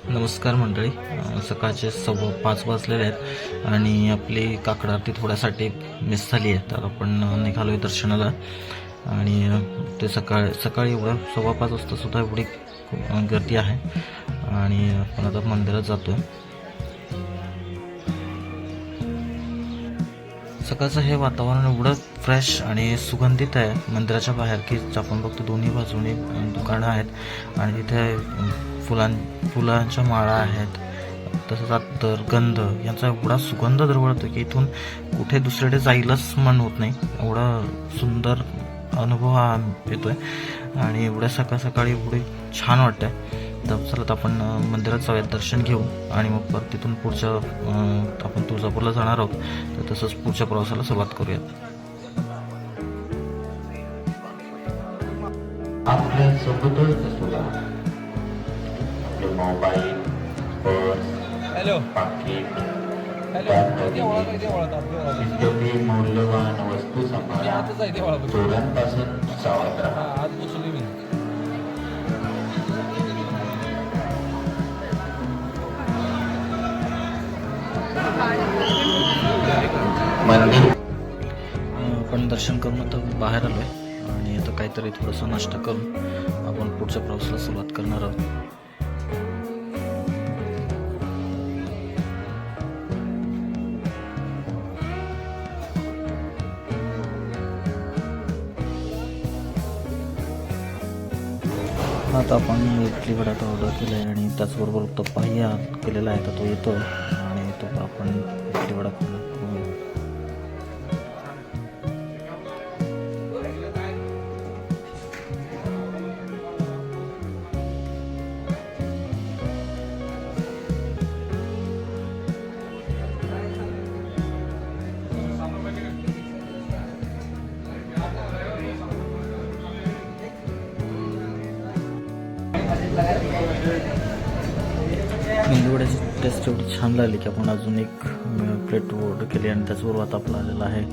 नमस्कार मंडळी. सकाळचे 5:15 वाजलेले आहेत आणि आपली काकड आरती थोड्यासाठी मिस झाली आहे, तर आपण निघालो आहे दर्शनाला. आणि ते सकाळी एवढं 5:15 वाजता सुद्धा एवढी गर्दी आहे आणि आपण आता मंदिरात जातो आहे. सकाळचं हे वातावरण एवढं फ्रेश आणि सुगंधित आहे मंदिराच्या बाहेर की आपण बघतो दोन्ही बाजूनी दुकानं आहेत आणि तिथे फुलांच्या माळा आहेत. तसंच अत्तर गंध यांचा एवढा सुगंध दरवळतो की इथून कुठे दुसरीकडे जायलाच मन होत नाही, एवढा सुंदर अनुभव हा येतोय आणि एवढ्या सकाळी एवढी छान वाटतंय. तर चला आपण मंदिरात जाऊयात, दर्शन घेऊ आणि मग परत तिथून पुढच्या आपण तुळजापूरला जाणार आहोत, तर तसंच पुढच्या प्रवासाला सुरुवात करूयात. आपल्या सोबतच नसला आपले मोबाईल, पर्स, पाकिट, इत्यादी मौल्यवान वस्तू सांभाळा. चोरांपासून सावध राहा. मंदिर आपण दर्शन करून आता बाहेर आलो आहे आणि आता काहीतरी थोडंसं नाश्ता करून आपण पुढच्या प्रवासाला सुरुवात करणार आहोत. आता आपण इडली वडा ऑर्डर केला आहे आणि त्याचबरोबर उत्तप्पाही केलेला आहे, तर तो येतो आणि तो आपण इडली वडा खाऊ. मेंदूवड्याची टेस्ट एवढी छान लागली की आपण अजून एक प्लेट ऑर्डर केली आणि त्याचबरोबर आता आपला आलेला आहे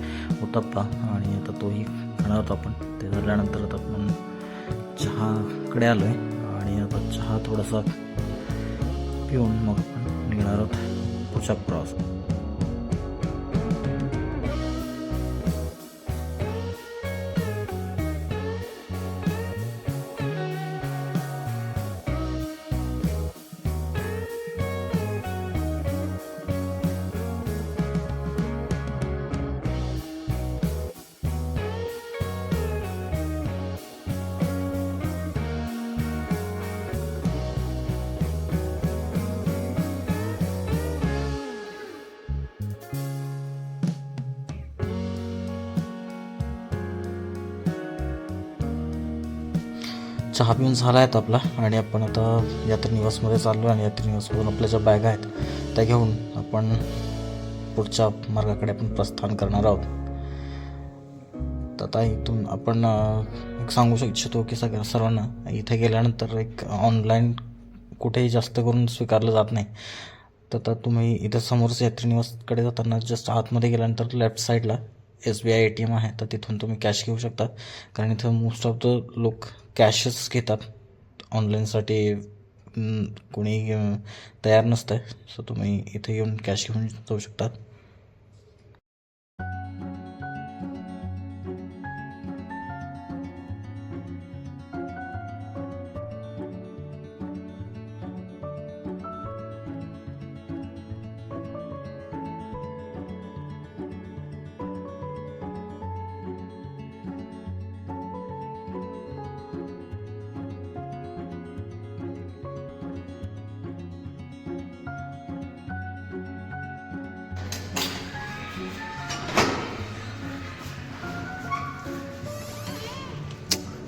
उत्तप्पा आणि आता तोही खाणार होतो आपण. ते झाल्यानंतर आता आपण चहाकडे आलो आहे आणि आता चहा थोडासा पिऊन मग आपण निघणार आहोत पुढच्या प्रवास. चहा पिऊन झाला आहेत आपला आणि आपण आता यात्रेनिवासमध्ये चाललो आणि यात्रेनिवासमधून आपल्या ज्या बॅगा आहेत त्या घेऊन आपण पुढच्या मार्गाकडे आपण प्रस्थान करणार आहोत. तर आता इथून आपण एक सांगू इच्छितो की सर्वांना इथे गेल्यानंतर एक ऑनलाईन कुठेही जास्त करून स्वीकारलं जात नाही. तर तुम्ही इथं समोरच यात्रेनिवासकडे जाताना जस्ट आतमध्ये गेल्यानंतर लेफ्ट साईडला SBI ATM आहे, तर तिथून तुम्ही कॅश घेऊ शकता, कारण इथं मोस्ट ऑफ द लोक कॅशच घेतात. ऑनलाईनसाठी कोणी तयार नसतं आहे, सो तुम्ही इथे येऊन कॅश घेऊन जाऊ शकता.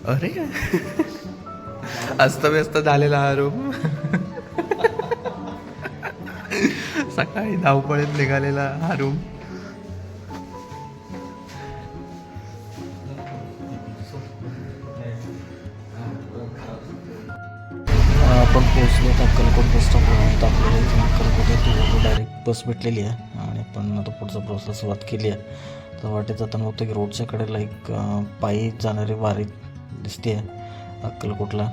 अरे अस्तव्यस्त झालेला हा रूम. सकाळी धावपळीत निघालेला हा रूम. आपण पोहोचलो तर अक्कलकोट बस स्टॉपला. तर आपल्याला इथून अक्कलकोट डायरेक्ट बस भेटलेली आहे आणि आपण आता पुढचा प्रवासाला सुरुवात केली आहे. तर वाटेत जाताना बघतो की रोडच्या कडेला एक पायी जाणारी वारी दिसते अक्कलकोटला.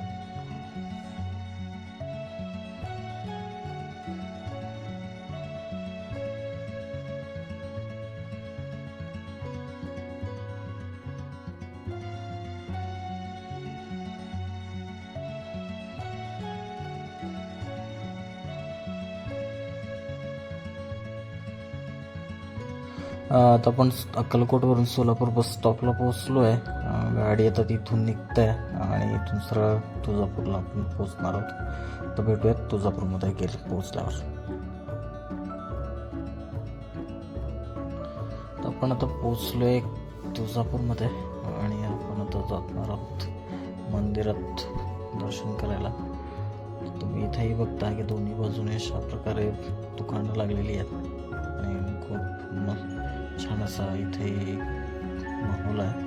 आता आपण अक्कलकोटवरून सोलापूर बस स्टॉपला पोहोचलो आहे. गाडी आता तिथून निघते आहे आणि इथून सरळ तुळजापूरला आपण पोहोचणार आहोत. तर भेटूयात तुळजापूरमध्ये पोहोचल्यावर. तर आपण आता पोहोचलो आहे तुळजापूरमध्ये आणि आपण आता जाणार आहोत मंदिरात दर्शन करायला. तुम्ही इथेही बघता की दोन्ही बाजूने अशा प्रकारे दुकानं लागलेली आहेत आणि खूप छान असा इथे माहोल आहे.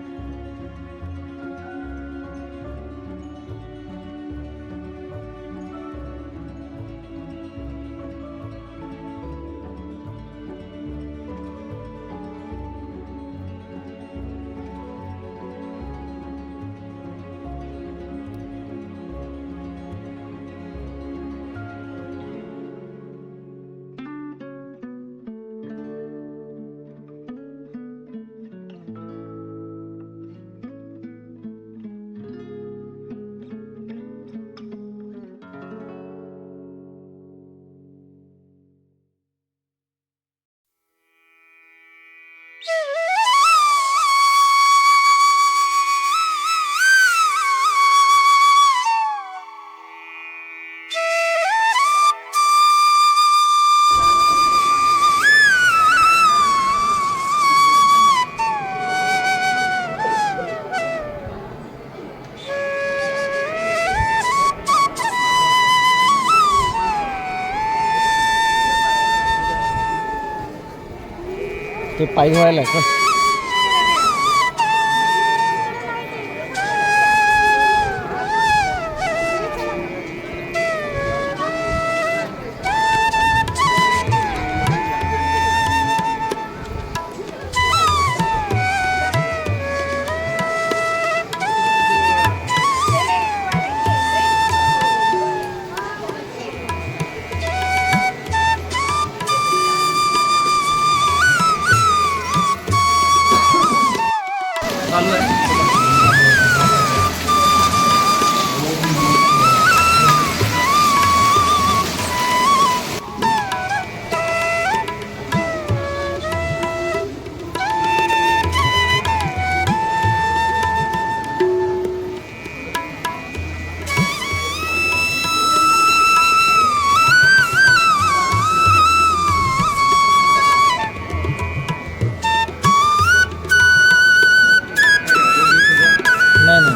ते पायी व्हायला का? चालू आहे. नाही नाही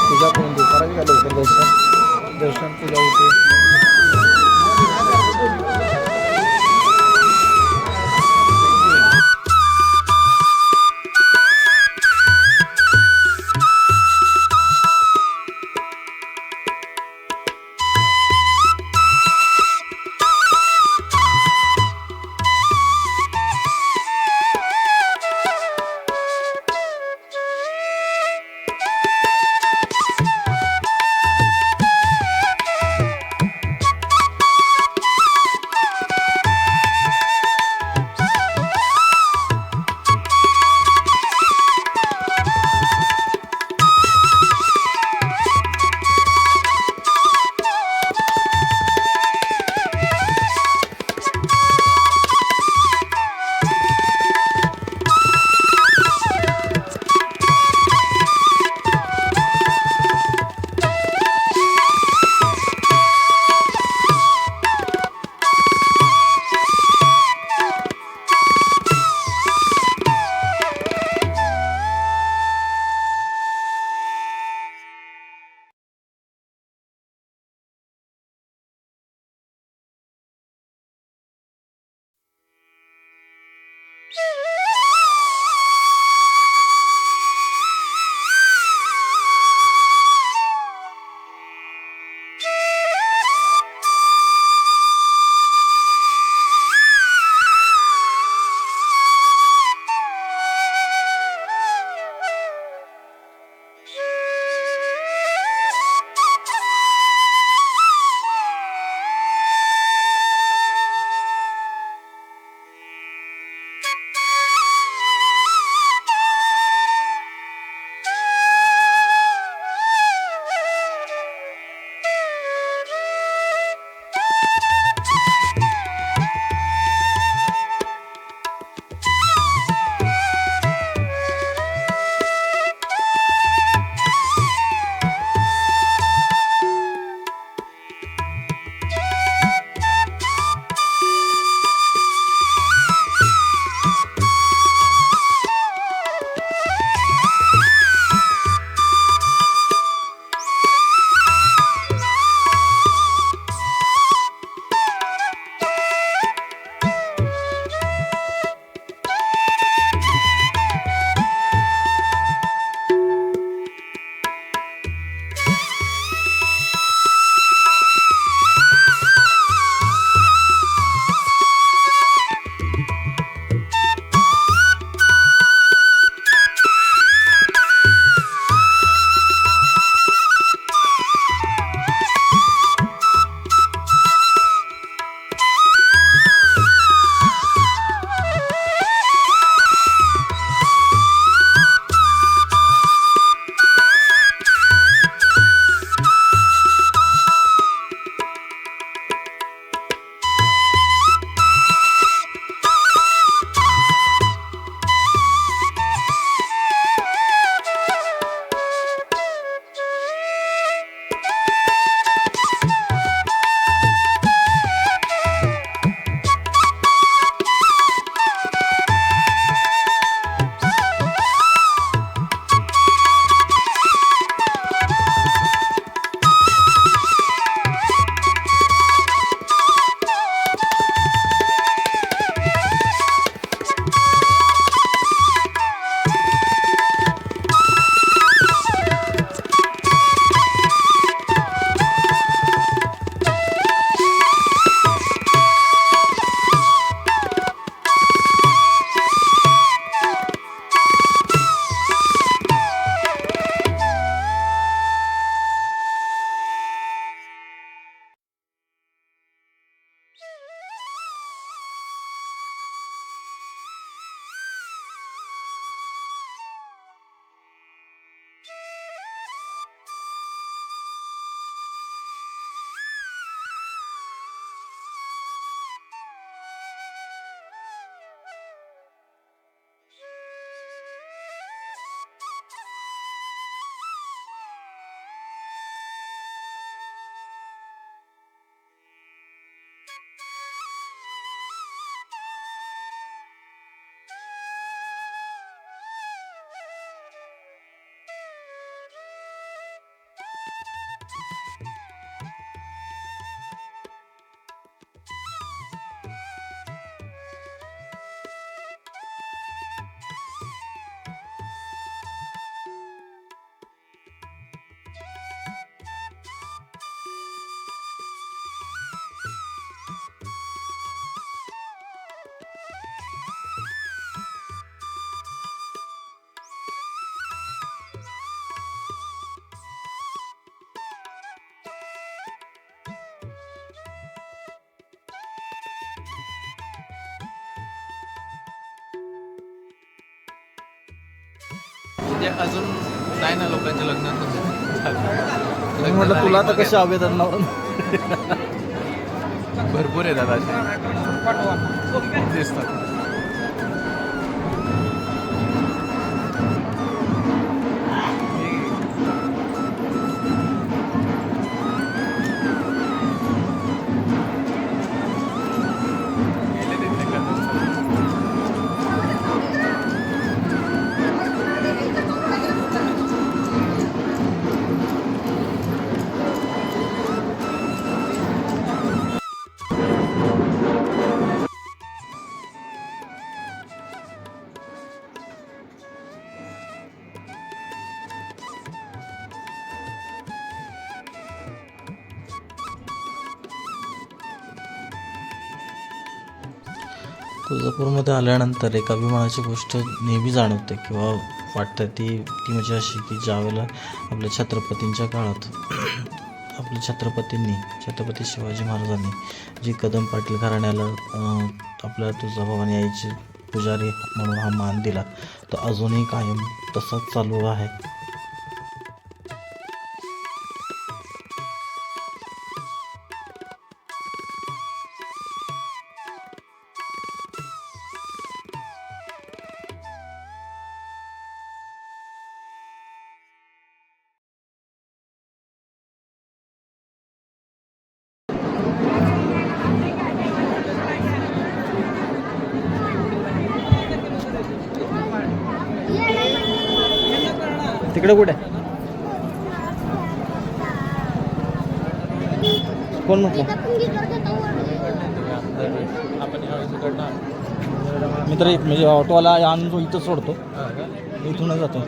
पूजा करून देऊ. करावी का लवकर दर्शन पूजा होते. म्हणजे अजून नाही ना लोकांच्या लग्नात मी म्हटलं तुला तर कशा हवेत नवरा भरपूर येतात असे दिसतात. तुळजापूरमध्ये आल्यानंतर एक अभिमानाची गोष्ट नेहमी जाणवते किंवा वाटतं ती म्हणजे अशी की ज्यावेळेला आपल्या छत्रपतींच्या काळात आपल्या छत्रपती शिवाजी महाराजांनी जी कदम पाटील घराण्याला आपल्या तुळजाभवानी आईची पुजारी म्हणून हा मान दिला, तो अजूनही कायम तसाच चालू आहे. तिकडे कुठे कोण म्हटलं? मी तर म्हणजे ऑटोवाला आणून तो इथं सोडतो, इथूनच जातो.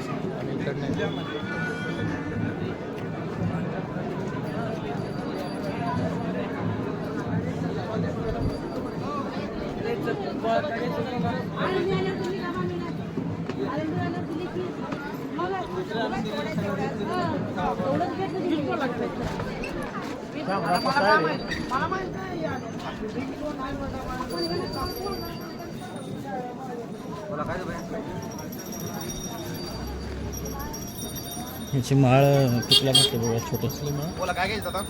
याची माळ कितीला भेटते बघा, छोटसली माळ. बोला काय घ्यायचं आता?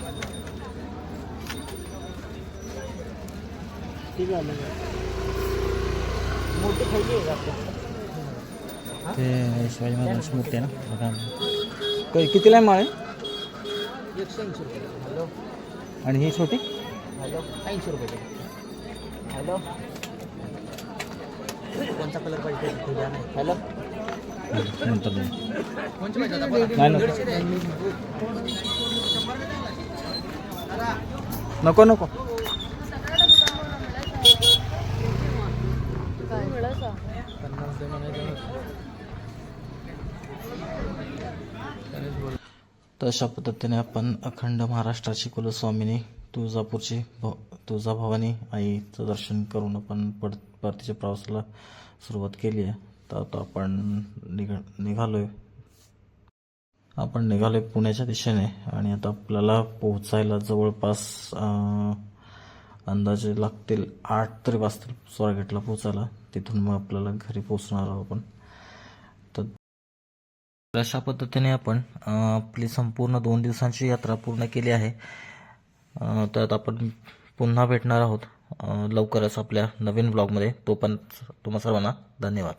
ते शिवाजी महाराजांची मूर्ती आहे ना बघा. कितीला आहे माळ आहे? 180 रुपये. हॅलो आणि ही छोटी हॅलो 80 रुपये. हॅलो कोणता कलर पाहिजे ते द्या ना. हॅलो नंतर नाही. कोणची पाहिजे आता? बोला. नाही नको नको. तर अशा पद्धतीने आपण अखंड महाराष्ट्राची कुलस्वामिनी तुळजाभवानी आईचं दर्शन करून आपण परतीच्या प्रवासाला सुरुवात केली आहे. तर आता आपण निघालोय पुण्याच्या दिशेने आणि आता आपल्याला पोहोचायला जवळपास अंदाजे लागतील 8 तरी वाजतील स्वारगेटला पोहोचायला. तिथून मग आपल्याला घरी पोहोचणार आहोत आपण. तर अशा पद्धतीने आपण आपली संपूर्ण 2 दिवसांची यात्रा पूर्ण केली आहे. तर आपण पुन्हा भेटणार आहोत लवकरच आपल्या नवीन ब्लॉगमध्ये. तो पण तुम्हा सर्वांना धन्यवाद.